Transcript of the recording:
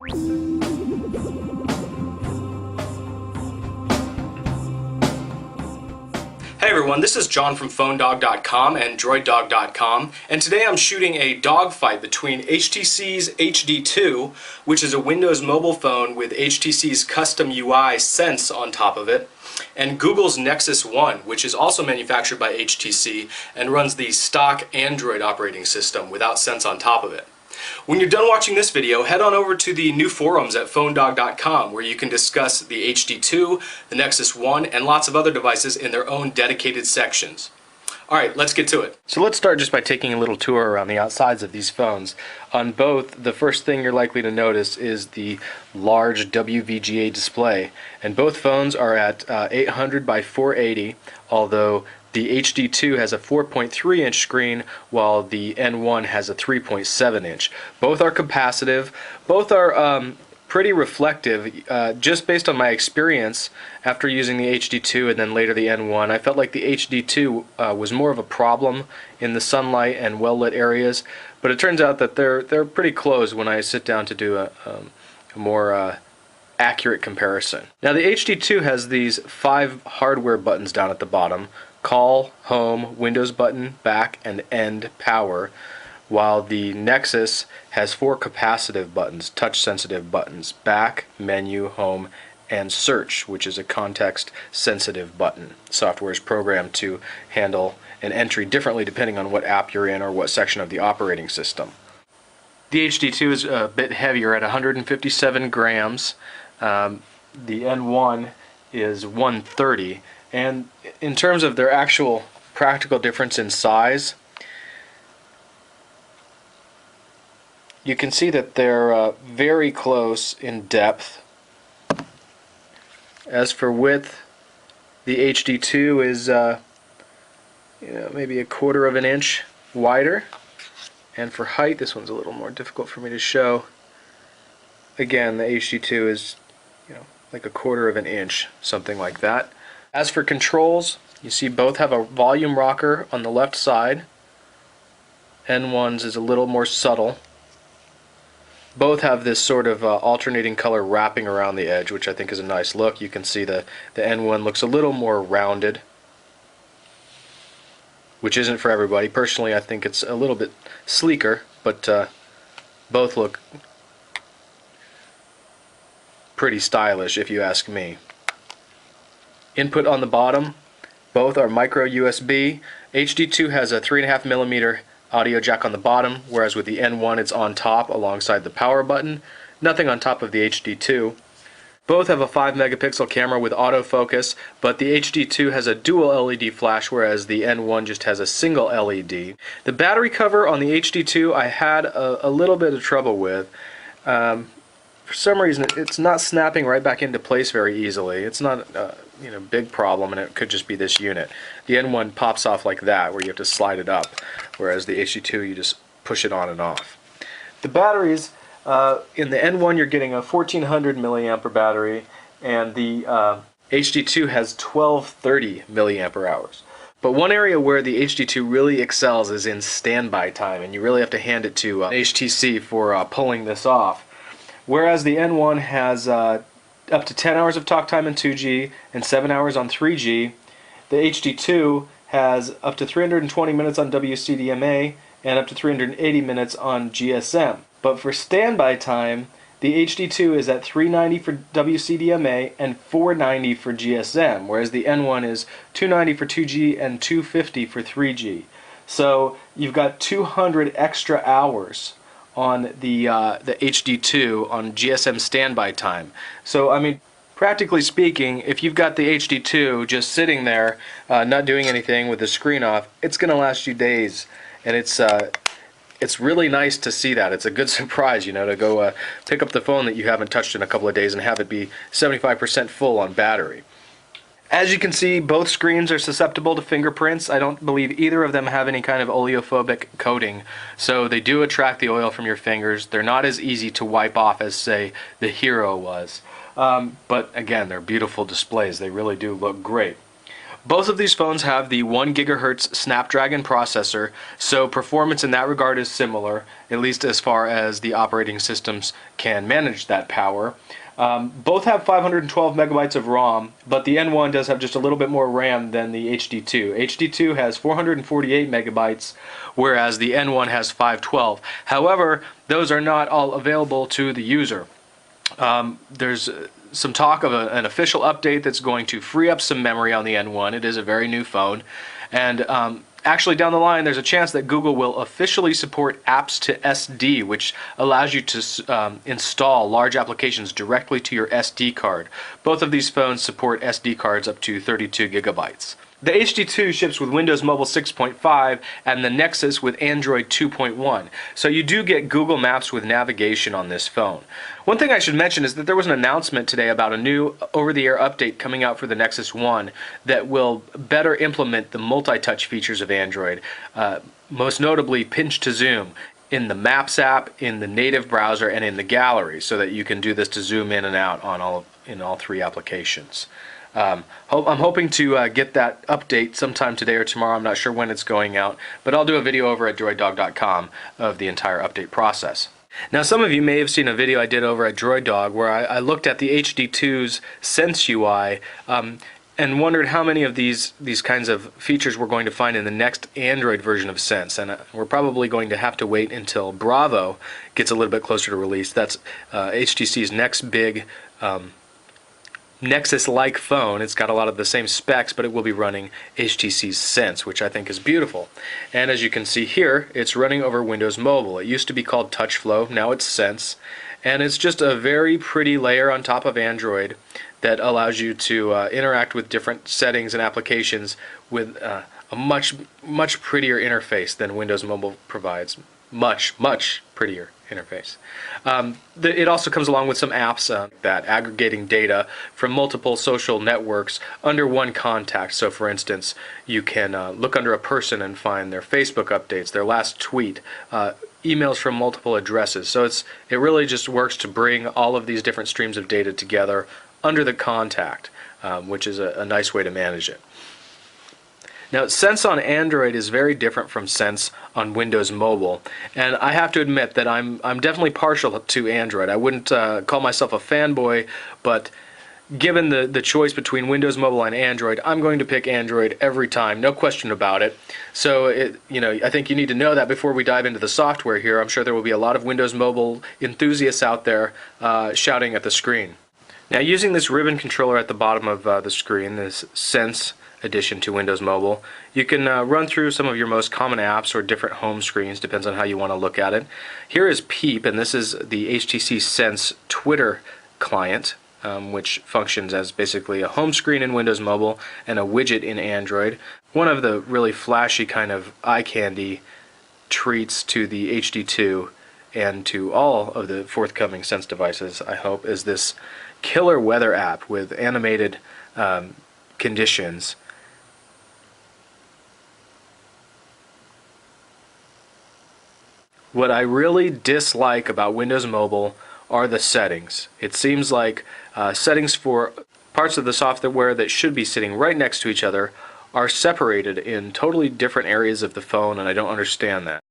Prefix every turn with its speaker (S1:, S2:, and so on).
S1: Hey everyone, this is John from PhoneDog.com and DroidDog.com, and today I'm shooting a dogfight between HTC's HD2, which is a Windows mobile phone with HTC's custom UI Sense on top of it, and Google's Nexus 1, which is also manufactured by HTC and runs the stock Android operating system without Sense on top of it. When you're done watching this video, head on over to the new forums at PhoneDog.com where you can discuss the HD2, the Nexus 1, and lots of other devices in their own dedicated sections. Alright, let's get to it. So let's start just by taking a little tour around the outsides of these phones. On both, the first thing you're likely to notice is the large WVGA display. And both phones are at 800 by 480, although the HD2 has a 4.3 inch screen while the N1 has a 3.7 inch. Both are capacitive, both are pretty reflective. Just based on my experience after using the HD2 and then later the N1, I felt like the HD2 was more of a problem in the sunlight and well-lit areas, but it turns out that they're pretty close when I sit down to do a more accurate comparison. Now the HD2 has these 5 hardware buttons down at the bottom: call, home, Windows button, back, and end, power, while the Nexus has 4 capacitive buttons, touch-sensitive buttons: back, menu, home, and search, which is a context-sensitive button. Software is programmed to handle an entry differently depending on what app you're in or what section of the operating system. The HD2 is a bit heavier at 157 grams. The N1 is 130. And in terms of their actual practical difference in size, you can see that they're very close in depth. As for width, the HD2 is maybe a 1/4 of an inch wider, and for height, this one's a little more difficult for me to show. Again, the HD2 is like a 1/4 of an inch, something like that. As for controls, you see both have a volume rocker on the left side. N1's is a little more subtle. Both have this sort of alternating color wrapping around the edge, which I think is a nice look. You can see the N1 looks a little more rounded, which isn't for everybody. Personally, I think it's a little bit sleeker, but both look pretty stylish if you ask me. Input on the bottom, both are micro USB. HD2 has a 3.5mm audio jack on the bottom, whereas with the N1 it's on top alongside the power button. Nothing on top of the HD2. Both have a 5 megapixel camera with autofocus, but the HD2 has a dual LED flash, whereas the N1 just has a single LED. The battery cover on the HD2 I had a little bit of trouble with. For some reason it's not snapping right back into place very easily. It's not big problem, and it could just be this unit. The N1 pops off like that, where you have to slide it up, whereas the HD2 you just push it on and off. The batteries, in the N1 you're getting a 1400 milliampere battery, and the HD2 has 1230 milliampere hours. But one area where the HD2 really excels is in standby time, and you really have to hand it to HTC for pulling this off. Whereas the N1 has up to 10 hours of talk time in 2G and 7 hours on 3G, the HD2 has up to 320 minutes on WCDMA and up to 380 minutes on GSM. But for standby time, the HD2 is at 390 for WCDMA and 490 for GSM, whereas the N1 is 290 for 2G and 250 for 3G. So you've got 200 extra hours on the HD2 on GSM standby time. So I mean, practically speaking, if you've got the HD2 just sitting there not doing anything with the screen off, it's gonna last you days, and it's really nice to see that. It's a good surprise, to go pick up the phone that you haven't touched in a couple of days and have it be 75% full on battery. As you can see, both screens are susceptible to fingerprints. I don't believe either of them have any kind of oleophobic coating, so they do attract the oil from your fingers. They're not as easy to wipe off as, say, the Hero was. But again, they're beautiful displays. They really do look great. Both of these phones have the 1 GHz Snapdragon processor, so performance in that regard is similar, at least as far as the operating systems can manage that power. Both have 512 megabytes of ROM, but the N1 does have just a little bit more RAM than the HD2. HD2 has 448 megabytes, whereas the N1 has 512. However, those are not all available to the user. There's some talk of an official update that's going to free up some memory on the N1. It is a very new phone, and actually down the line there's a chance that Google will officially support apps to SD, which allows you to install large applications directly to your SD card. Both of these phones support SD cards up to 32 gigabytes. The HD2 ships with Windows Mobile 6.5 and the Nexus with Android 2.1, so you do get Google Maps with navigation on this phone. One thing I should mention is that there was an announcement today about a new over-the-air update coming out for the Nexus 1 that will better implement the multi-touch features of Android, most notably pinch to zoom in the Maps app, in the native browser, and in the gallery, so that you can do this to zoom in and out on in all three applications. I'm hoping to get that update sometime today or tomorrow. I'm not sure when it's going out, but I'll do a video over at DroidDog.com of the entire update process. Now, some of you may have seen a video I did over at DroidDog where I looked at the HD2's Sense UI and wondered how many of these kinds of features we're going to find in the next Android version of Sense. And we're probably going to have to wait until Bravo gets a little bit closer to release. That's HTC's next big Nexus-like phone. It's got a lot of the same specs, but it will be running HTC's Sense, which I think is beautiful. And as you can see here, it's running over Windows Mobile. It used to be called TouchFlow, now it's Sense, and it's just a very pretty layer on top of Android that allows you to interact with different settings and applications with a much prettier interface than Windows Mobile provides. Much prettier interface. It also comes along with some apps that aggregating data from multiple social networks under one contact. So for instance, you can look under a person and find their Facebook updates, their last tweet, emails from multiple addresses. So it really just works to bring all of these different streams of data together under the contact, which is a nice way to manage it. Now, Sense on Android is very different from Sense on Windows Mobile, and I have to admit that I'm definitely partial to Android. I wouldn't call myself a fanboy, but given the choice between Windows Mobile and Android, I'm going to pick Android every time, no question about it. So, I think you need to know that before we dive into the software here. I'm sure there will be a lot of Windows Mobile enthusiasts out there shouting at the screen. Now, using this ribbon controller at the bottom of the screen, this Sense addition to Windows Mobile, you can run through some of your most common apps or different home screens, depends on how you want to look at it. Here is Peep, and this is the HTC Sense Twitter client, which functions as basically a home screen in Windows Mobile and a widget in Android. One of the really flashy kind of eye candy treats to the HD2 and to all of the forthcoming Sense devices, I hope, is this killer weather app with animated conditions. What I really dislike about Windows Mobile are the settings. It seems like settings for parts of the software that should be sitting right next to each other are separated in totally different areas of the phone, and I don't understand that.